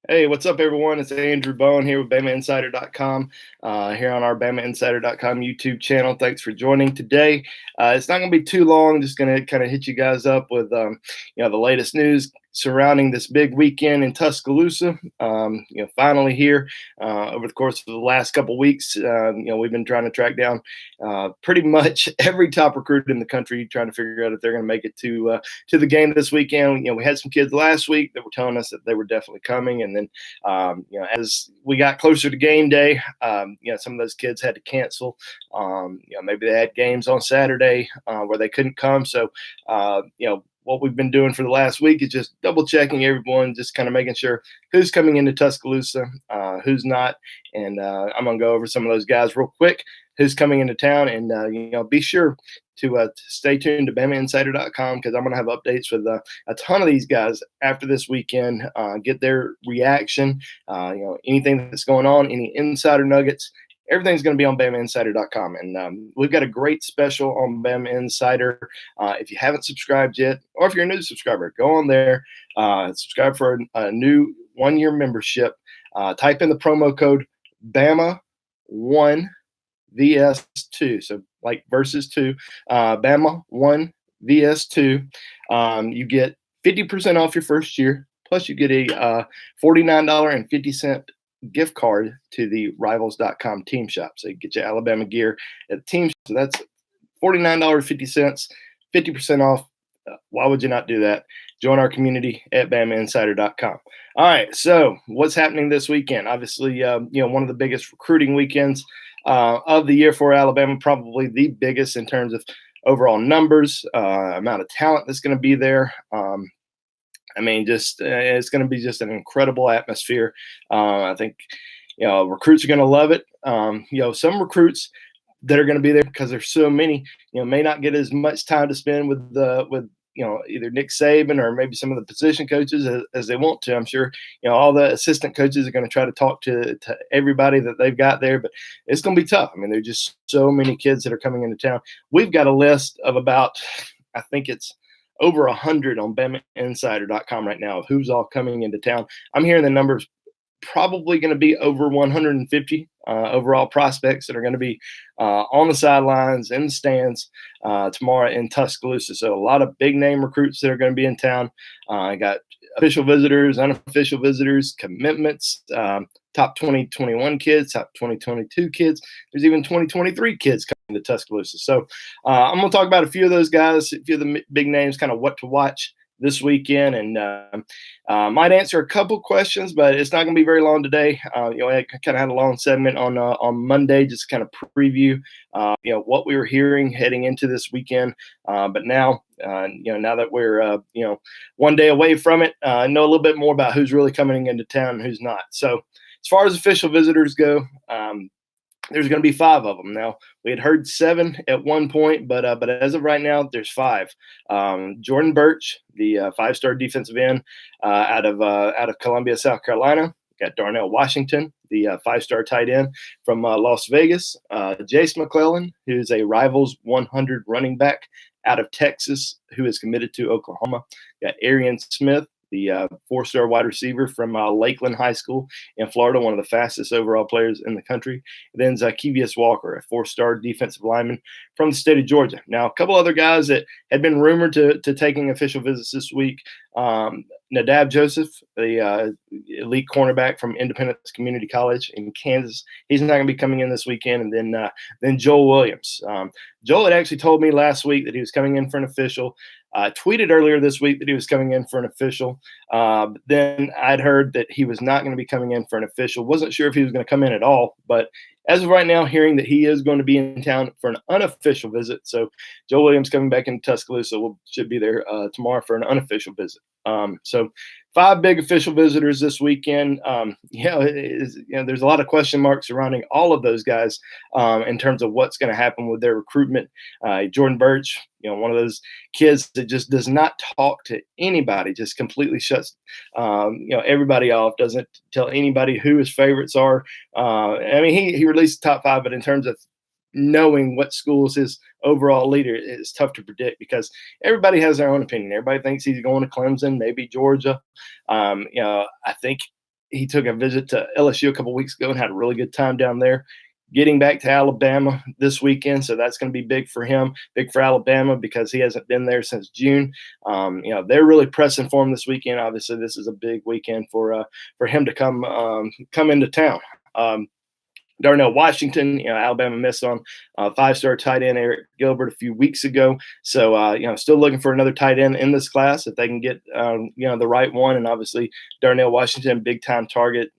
Hey, what's up, everyone? It's Andrew Bowen here with BamaInsider.com, here on our BamaInsider.com YouTube channel. Thanks for joining today. It's not going to be too long. Just going to kind of hit you guys up with, the latest news surrounding this big weekend in Tuscaloosa. Finally here over the course of the last couple weeks. We've been trying to track down pretty much every top recruit in the country, trying to figure out if they're going to make it to the game this weekend. We had some kids last week that were telling us that they were definitely coming, and then as we got closer to game day, some of those kids had to cancel. Maybe they had games on Saturday where they couldn't come. So, what we've been doing for the last week is just double checking everyone, just kind of making sure who's coming into Tuscaloosa, who's not. And I'm going to go over some of those guys real quick, who's coming into town. And, be sure to stay tuned to BamaInsider.com because I'm going to have updates with a ton of these guys after this weekend, get their reaction, anything that's going on, any insider nuggets. Everything's going to be on BamaInsider.com. And we've got a great special on Bama Insider. If you haven't subscribed yet, or if you're a new subscriber, go on there, subscribe for a new 1-year membership. Type in the promo code BAMA1VS2. So like versus 2, BAMA1VS2. You get 50% off your first year. Plus you get a $49.50 gift card to the rivals.com team shop. So you get your Alabama gear at the team shop. So that's $49.50, 50% off. Why would you not do that? Join our community at BamaInsider.com. All right, so what's happening this weekend? Obviously, one of the biggest recruiting weekends of the year for Alabama, probably the biggest in terms of overall numbers, amount of talent that's going to be there. It's going to be just an incredible atmosphere. I think, recruits are going to love it. Some recruits that are going to be there because there's so many, may not get as much time to spend with either Nick Saban or maybe some of the position coaches as they want to. I'm sure, all the assistant coaches are going to try to talk to everybody that they've got there, but it's going to be tough. I mean, there's just so many kids that are coming into town. We've got a list of about, I think it's over 100 on BamaInsider.com right now of who's all coming into town. I'm hearing the numbers probably going to be over 150 overall prospects that are going to be on the sidelines, in the stands tomorrow in Tuscaloosa. So a lot of big name recruits that are going to be in town. I got official visitors, unofficial visitors, commitments, top 2021 kids, top 2022 kids. There's even 2023 kids coming to Tuscaloosa. So I'm going to talk about a few of those guys, a few of the big names, kind of what to watch this weekend, and might answer a couple questions, but it's not going to be very long today. I kind of had a long segment on Monday, just kind of preview, what we were hearing heading into this weekend. But now, now that we're, one day away from it, I know a little bit more about who's really coming into town and who's not. So as far as official visitors go, there's going to be 5 of them. Now, we had heard 7 at one point, but as of right now, there's 5. Jordan Birch, the 5-star defensive end out of Columbia, South Carolina. Got Darnell Washington, the 5-star tight end from Las Vegas. Jace McClellan, who's a Rivals 100 running back out of Texas, who is committed to Oklahoma. Got Arian Smith, the 4-star wide receiver from Lakeland High School in Florida, one of the fastest overall players in the country. And then Zykevius Walker, a 4-star defensive lineman from the state of Georgia. Now, a couple other guys that had been rumored to taking official visits this week. Nadab Joseph, the elite cornerback from Independence Community College in Kansas. He's not going to be coming in this weekend. And then Joel Williams. Joel had actually told me last week that he was coming in for an official. Tweeted earlier this week that he was coming in for an official. Then I'd heard that he was not going to be coming in for an official. Wasn't sure if he was going to come in at all. But as of right now, hearing that he is going to be in town for an unofficial visit. So Joe Williams coming back into Tuscaloosa should be there tomorrow for an unofficial visit. So 5 big official visitors this weekend. There's a lot of question marks surrounding all of those guys in terms of what's going to happen with their recruitment. Jordan Birch, one of those kids that just does not talk to anybody, just completely shuts, everybody off, doesn't tell anybody who his favorites are. He released the top 5, but in terms of knowing what school is his overall leader is tough to predict because everybody has their own opinion. Everybody thinks he's going to Clemson, maybe Georgia. I think he took a visit to LSU a couple weeks ago and had a really good time down there. Getting back to Alabama this weekend, so that's going to be big for him, big for Alabama because he hasn't been there since June. They're really pressing for him this weekend. Obviously, this is a big weekend for him to come into town. Darnell Washington, Alabama missed on five-star tight end Eric Gilbert a few weeks ago. So, still looking for another tight end in this class if they can get, the right one. And obviously, Darnell Washington, big-time target,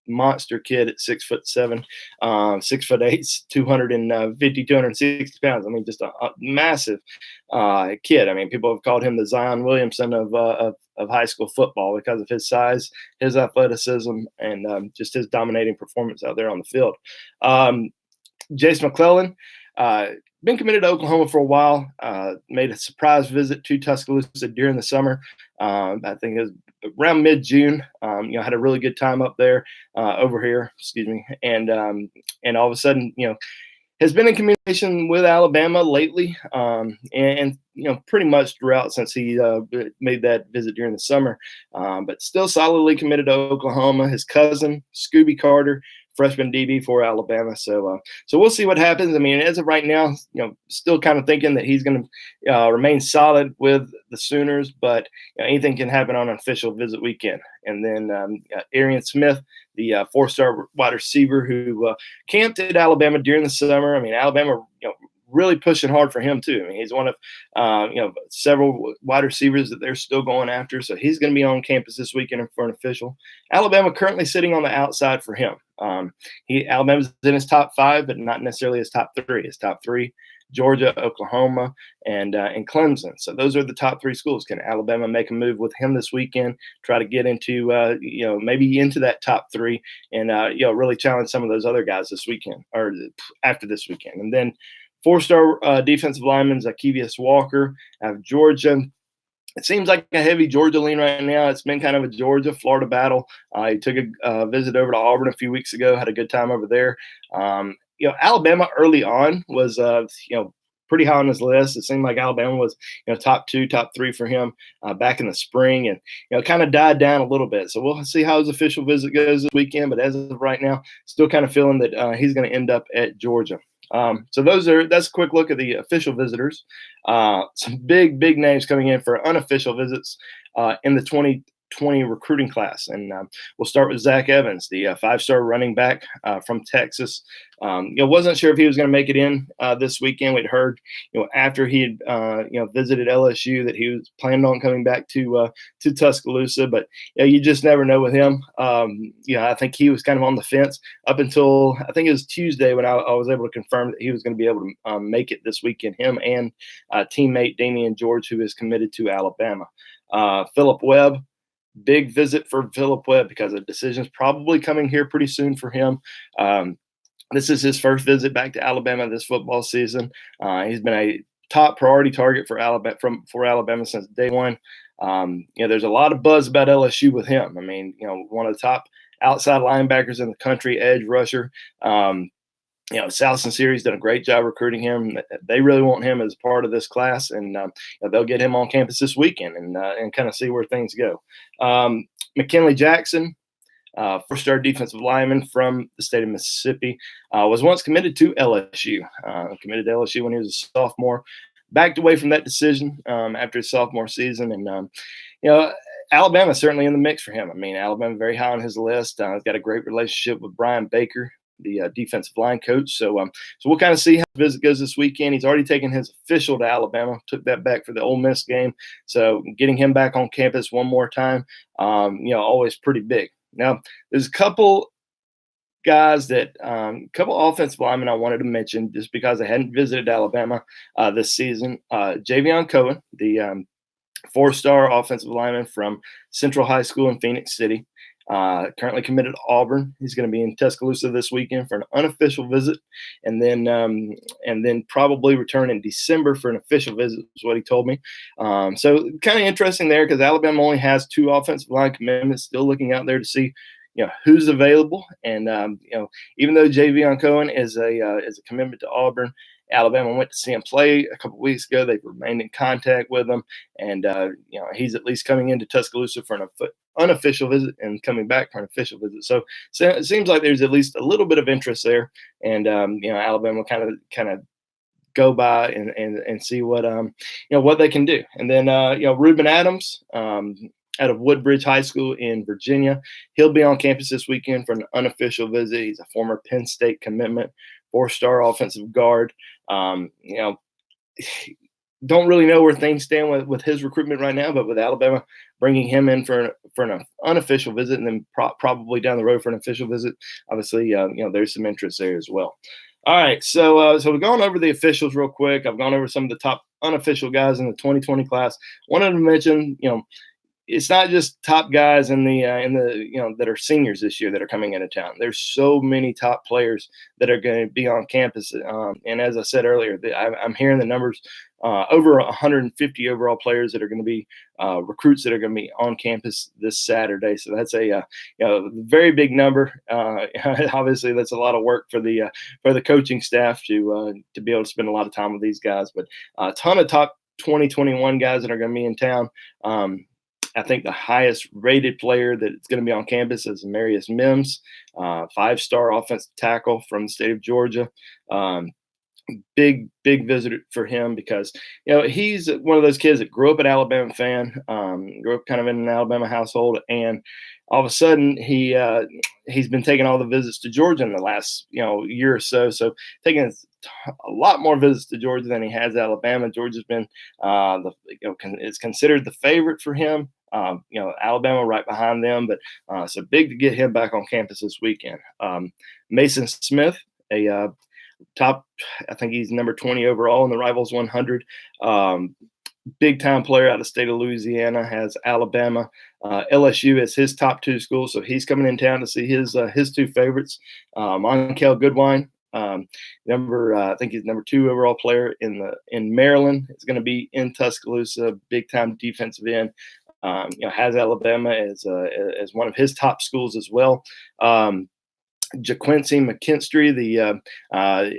monster kid at 6'7", 6'8", 260 pounds. I mean, just a massive kid. I mean, people have called him the Zion Williamson of high school football because of his size, his athleticism, and just his dominating performance out there on the field. Jace McClellan, been committed to Oklahoma for a while, made a surprise visit to Tuscaloosa during the summer. I think it was around mid-June, had a really good time up there, over here, and all of a sudden, has been in communication with Alabama lately, and pretty much throughout since he made that visit during the summer, but still solidly committed to Oklahoma. His cousin, Scooby Carter, freshman DB for Alabama. So we'll see what happens. I mean, as of right now, still kind of thinking that he's going to remain solid with the Sooners, but anything can happen on an official visit weekend. And then Arian Smith, the four-star wide receiver who camped at Alabama during the summer. I mean, Alabama, really pushing hard for him too. I mean, he's one of several wide receivers that they're still going after. So he's going to be on campus this weekend for an official. Alabama currently sitting on the outside for him. Alabama's in his top 5, but not necessarily his top 3. His top 3: Georgia, Oklahoma, and Clemson. So those are the top 3 schools. Can Alabama make a move with him this weekend? Try to get into maybe into that top 3, and really challenge some of those other guys this weekend or after this weekend. And then 4-star defensive lineman Zacchaeus Walker out of Georgia. It seems like a heavy Georgia lean right now. It's been kind of a Georgia-Florida battle. He took a visit over to Auburn a few weeks ago, had a good time over there. Alabama early on was, pretty high on his list. It seemed like Alabama was, top 2, top 3 for him back in the spring, and kind of died down a little bit. So we'll see how his official visit goes this weekend. But as of right now, still kind of feeling that he's going to end up at Georgia. So that's a quick look at the official visitors. Some big names coming in for unofficial visits in the 2020 recruiting class. And we'll start with Zach Evans, the 5-star running back from Texas. Wasn't sure if he was going to make it in this weekend. We'd heard, after he had, visited LSU that he was planning on coming back to Tuscaloosa, but you just never know with him. I think he was kind of on the fence up until I think it was Tuesday when I was able to confirm that he was going to be able to make it this weekend, him and teammate Damian George, who is committed to Alabama. Philip Webb, big visit for Philip Webb because a decision is probably coming here pretty soon for him. This is his first visit back to Alabama this football season. He's been a top priority target for Alabama since day one. There's a lot of buzz about LSU with him. I mean, one of the top outside linebackers in the country, edge rusher. South and Siri's done a great job recruiting him. They really want him as part of this class, and they'll get him on campus this weekend and kind of see where things go. McKinley Jackson, 4-star defensive lineman from the state of Mississippi, was once committed to LSU. Committed to LSU when he was a sophomore. Backed away from that decision after his sophomore season, and Alabama's certainly in the mix for him. I mean, Alabama very high on his list. He's got a great relationship with Brian Baker, the defensive line coach. So we'll kind of see how the visit goes this weekend. He's already taken his official to Alabama, took that back for the Ole Miss game. So getting him back on campus one more time, always pretty big. Now, there's a couple guys couple offensive linemen I wanted to mention just because they hadn't visited Alabama this season. Javion Cohen, the 4-star offensive lineman from Central High School in Phoenix City. Currently committed to Auburn. He's going to be in Tuscaloosa this weekend for an unofficial visit, and then probably return in December for an official visit, is what he told me. So kind of interesting there because Alabama only has 2 offensive line commitments. Still looking out there to see who's available, and even though Javion Cohen is a commitment to Auburn, Alabama went to see him play a couple weeks ago. They've remained in contact with him, and he's at least coming into Tuscaloosa for an unofficial visit and coming back for an official visit. So it seems like there's at least a little bit of interest there, and Alabama kind of go by and see what they can do. And then Reuben Adams, out of Woodbridge High School in Virginia, he'll be on campus this weekend for an unofficial visit. He's a former Penn State commitment, 4-star offensive guard. Don't really know where things stand with his recruitment right now, but with Alabama bringing him in for an unofficial visit, and then probably down the road for an official visit, obviously, there's some interest there as well. All right, so we've gone over the officials real quick. I've gone over some of the top unofficial guys in the 2020 class. Wanted to mention, it's not just top guys in the that are seniors this year that are coming into town. There's so many top players that are going to be on campus, and as I said earlier, I'm hearing the numbers, over 150 overall players that are going to be recruits that are going to be on campus this Saturday. So that's a very big number. Obviously, that's a lot of work for the coaching staff to be able to spend a lot of time with these guys. But a ton of top 2021 guys that are going to be in town. I think the highest rated player that's going to be on campus is Marius Mims, 5-star offensive tackle from the state of Georgia. Big visit for him because he's one of those kids that grew up an Alabama fan, grew up kind of in an Alabama household, and all of a sudden he's been taking all the visits to Georgia in the last year or so. So taking a lot more visits to Georgia than he has Alabama. Georgia's been it's considered the favorite for him. Alabama right behind them, but so big to get him back on campus this weekend. Mason Smith, a top, I think he's number 20 overall in the Rivals 100. Big time player out of the state of Louisiana, has Alabama, LSU as his top 2 schools. So he's coming in town to see his 2 favorites. Monkel Goodwine, I think he's number 2 overall player in Maryland. It's going to be in Tuscaloosa, big time defensive end. Has Alabama as one of his top schools as well. JaQuincy McKinstry,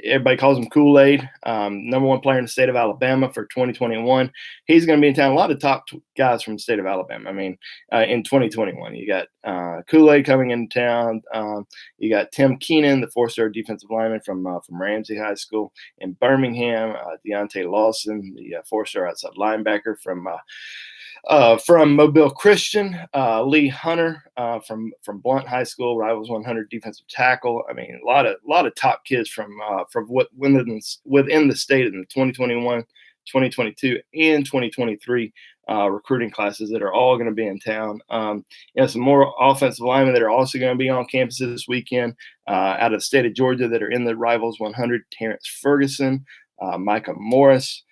everybody calls him Kool-Aid, number 1 player in the state of Alabama for 2021. He's going to be in town. A lot of top guys from the state of Alabama. I mean, in 2021, you got Kool-Aid coming into town. You got Tim Keenan, the 4-star defensive lineman from Ramsey High School in Birmingham. Deontay Lawson, the 4-star outside linebacker from Mobile Christian, Lee Hunter from Blunt High School, Rivals 100 defensive tackle. I mean, a lot of top kids from within the state in the 2021, 2022, and 2023 recruiting classes that are all going to be in town. Some more offensive linemen that are also going to be on campus this weekend out of the state of Georgia that are in the Rivals 100. Terrence Ferguson, Micah Morris.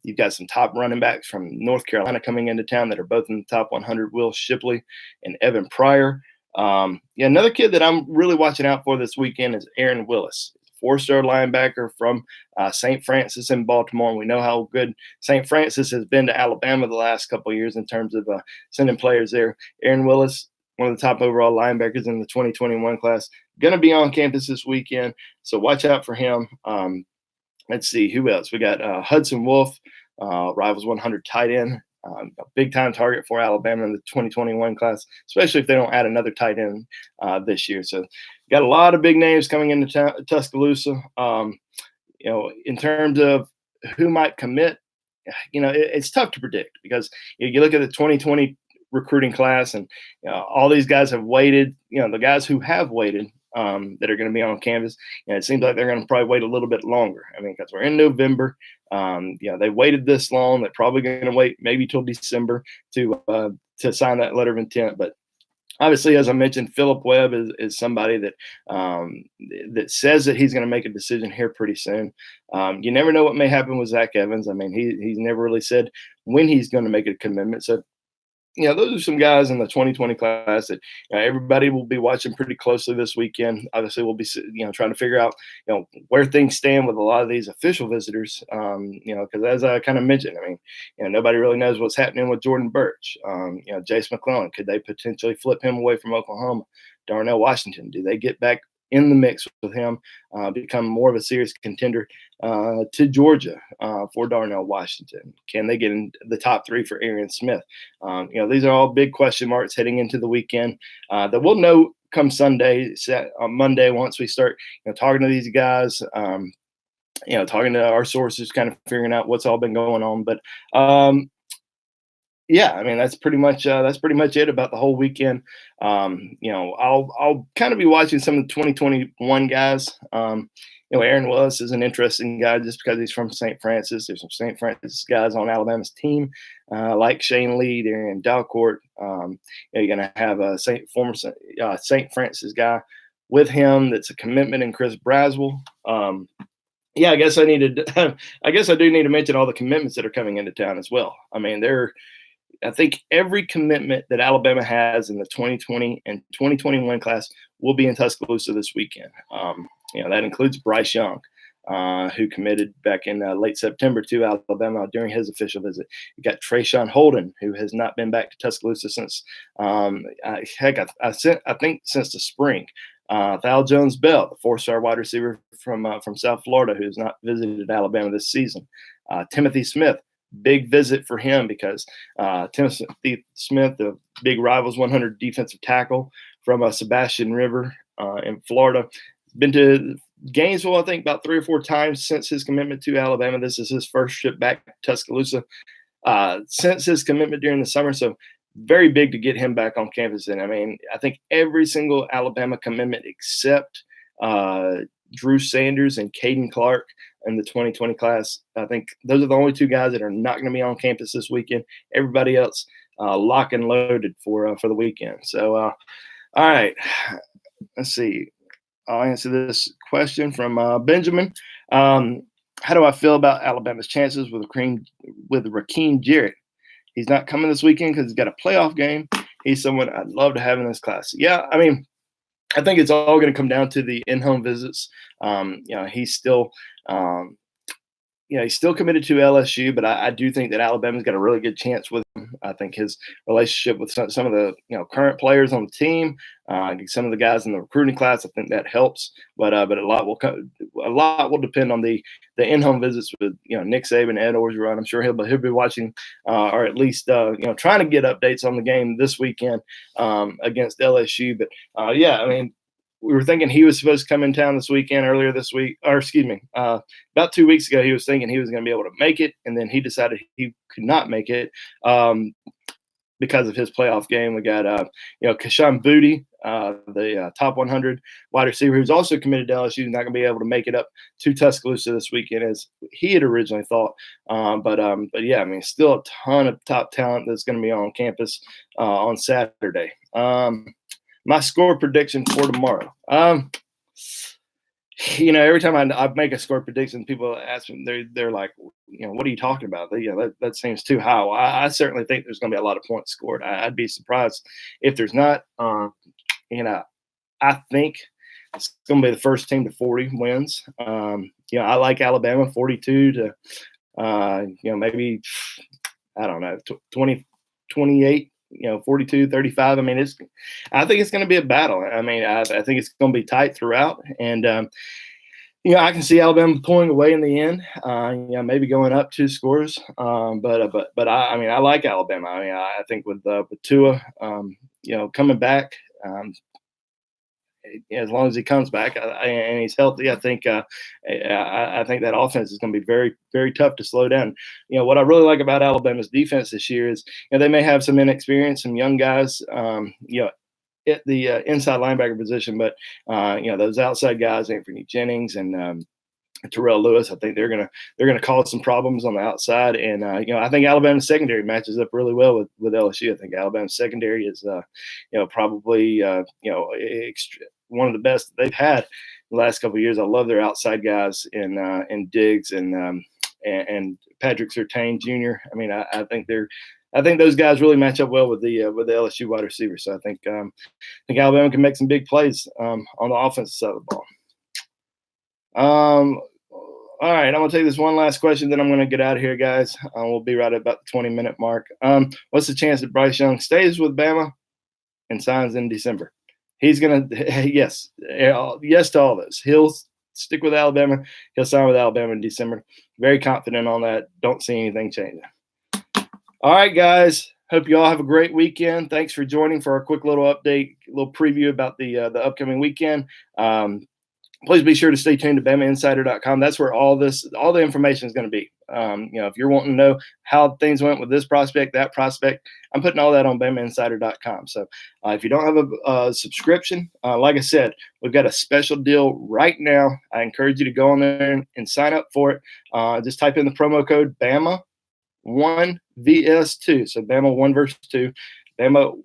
You've got some top running backs from North Carolina coming into town that are both in the top 100, Will Shipley and Evan Pryor. Another kid that I'm really watching out for this weekend is Aaron Willis, 4-star linebacker from St. Francis in Baltimore. And we know how good St. Francis has been to Alabama the last couple of years in terms of sending players there. Aaron Willis, one of the top overall linebackers in the 2021 class, going to be on campus this weekend. So watch out for him. Let's see who else. We got Hudson Wolf, Rivals 100 tight end, a big time target for Alabama in the 2021 class, especially if they don't add another tight end this year. So got a lot of big names coming into Tuscaloosa. In terms of who might commit, it's tough to predict because you look at the 2020 recruiting class and all these guys have waited. The guys who have waited that are going to be on campus, it seems like they're going to probably wait a little bit longer. I mean, because we're in November. They waited this long. They're probably going to wait maybe till December to sign that letter of intent. But obviously, as I mentioned, Philip Webb is somebody that that says that he's going to make a decision here pretty soon. You never know what may happen with Zach Evans. I mean, he's never really said when he's going to make a commitment. So those are some guys in the 2020 class that everybody will be watching pretty closely this weekend. Obviously, we'll be trying to figure out where things stand with a lot of these official visitors. Because as I kind of mentioned, I mean, nobody really knows what's happening with Jordan Birch. Jace McClellan, could they potentially flip him away from Oklahoma? Darnell Washington, do they get back in the mix with him, become more of a serious contender? to Georgia for Darnell Washington? Can they get in the top three for Arian Smith? These are all big question marks heading into the weekend that we'll know come Sunday, on Monday, once we start talking to these guys. Talking to our sources, kind of figuring out what's all been going on. But yeah, I mean that's pretty much it about the whole weekend. I'll kind of be watching some of the 2021 guys. Aaron Willis is an interesting guy just because he's from St. Francis. There's some St. Francis guys on Alabama's team, like Shane Lee, Darian Dalcourt. You're going to have a former St. Francis guy with him that's a commitment in Chris Braswell. Yeah, I guess I do need to mention all the commitments that are coming into town as well. I mean, I think every commitment that Alabama has in the 2020 and 2021 class will be in Tuscaloosa this weekend. That includes Bryce Young, who committed back in late September to Alabama during his official visit. You got Trayshawn Holden, who has not been back to Tuscaloosa since, I think since the spring. Thal Jones-Bell, the four-star wide receiver from South Florida, who's not visited Alabama this season. Timothy Smith, big visit for him because Timothy Smith, the big Rivals 100 defensive tackle from Sebastian River in Florida, been to Gainesville, I think, about 3 or 4 times since his commitment to Alabama. This is his first trip back to Tuscaloosa since his commitment during the summer. So very big to get him back on campus. And I mean, I think every single Alabama commitment except Drew Sanders and Caden Clark in the 2020 class, I think those are the only 2 guys that are not going to be on campus this weekend. Everybody else lock and loaded for the weekend. So, all right, let's see. I'll answer this question from Benjamin. How do I feel about Alabama's chances with Rakeem Jarrett? He's not coming this weekend because he's got a playoff game. He's someone I'd love to have in this class. Yeah, I mean, I think it's all going to come down to the in-home visits. He's still committed to LSU, but I do think that Alabama's got a really good chance with him. I think his relationship with some of the current players on the team, some of the guys in the recruiting class, I think that helps. But a lot will depend on the in-home visits with Nick Saban, Ed Orgeron. I'm sure he'll be watching, or at least trying to get updates on the game this weekend against LSU. But yeah, I mean, we were thinking he was supposed to come in town this weekend, about 2 weeks ago. He was thinking he was going to be able to make it, and then he decided he could not make it because of his playoff game. We got Kashawn Booty, the top 100 wide receiver, who's also committed to LSU, is not going to be able to make it up to Tuscaloosa this weekend as he had originally thought. But yeah, I mean, still a ton of top talent that's going to be on campus on Saturday. My score prediction for tomorrow. Every time I make a score prediction, people ask me, they're like, what are you talking about? That seems too high. Well, I certainly think there's going to be a lot of points scored. I'd be surprised if there's not. I think it's going to be the first team to 40 wins. I like Alabama 42 to, maybe, I don't know, 20, 28. 42, 35. I mean, I think it's going to be a battle. I memean, I think it's going to be tight throughout. And, I can see Alabama pulling away in the end, maybe going up 2 scores. But I like Alabama. I mean, I think with Tua, coming back, as long as he comes back and he's healthy, I think that offense is going to be very, very tough to slow down. What I really like about Alabama's defense this year is they may have some inexperience, some young guys, at the inside linebacker position, but those outside guys, Anthony Jennings and Terrell Lewis, I think they're gonna cause some problems on the outside, and I think Alabama's secondary matches up really well with LSU. I think Alabama's secondary is probably one of the best they've had the last couple of years. I love their outside guys in Diggs and Patrick Surtain Jr. I mean, I think those guys really match up well with the LSU wide receivers. So I think Alabama can make some big plays on the offensive side of the ball. All right, I'm going to take this one last question, then I'm going to get out of here, guys. We'll be right at about the 20-minute mark. What's the chance that Bryce Young stays with Bama and signs in December? He's going to – yes to all this. He'll stick with Alabama. He'll sign with Alabama in December. Very confident on that. Don't see anything changing. All right, guys. Hope you all have a great weekend. Thanks for joining for our quick little update, little preview about the upcoming weekend. Please be sure to stay tuned to BamaInsider.com. That's where all the information is going to be. If you're wanting to know how things went with this prospect, that prospect, I'm putting all that on BamaInsider.com. So if you don't have a subscription, like I said, we've got a special deal right now. I encourage you to go on there and sign up for it. Just type in the promo code BAMA1VS2. So Bama 1 verse 2. Bama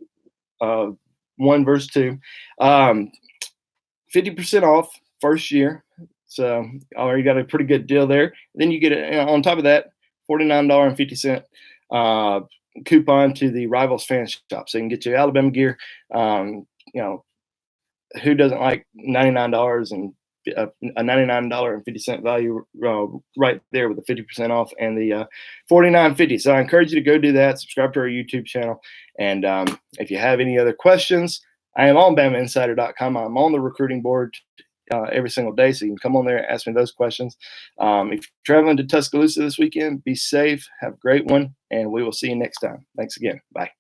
1 verse 2. 50% off first year. So already got a pretty good deal there. Then you get on top of that, $49.50 coupon to the Rivals Fan Shop. So you can get your Alabama gear. Who doesn't like $99 and a $99.50 value right there with the 50% off and the $49.50. So I encourage you to go do that. Subscribe to our YouTube channel. And if you have any other questions, I am on BamaInsider.com. I'm on the recruiting board every single day, so you can come on there and ask me those questions. If you're traveling to Tuscaloosa this weekend, be safe, have a great one, and we will see you next time. Thanks again. Bye.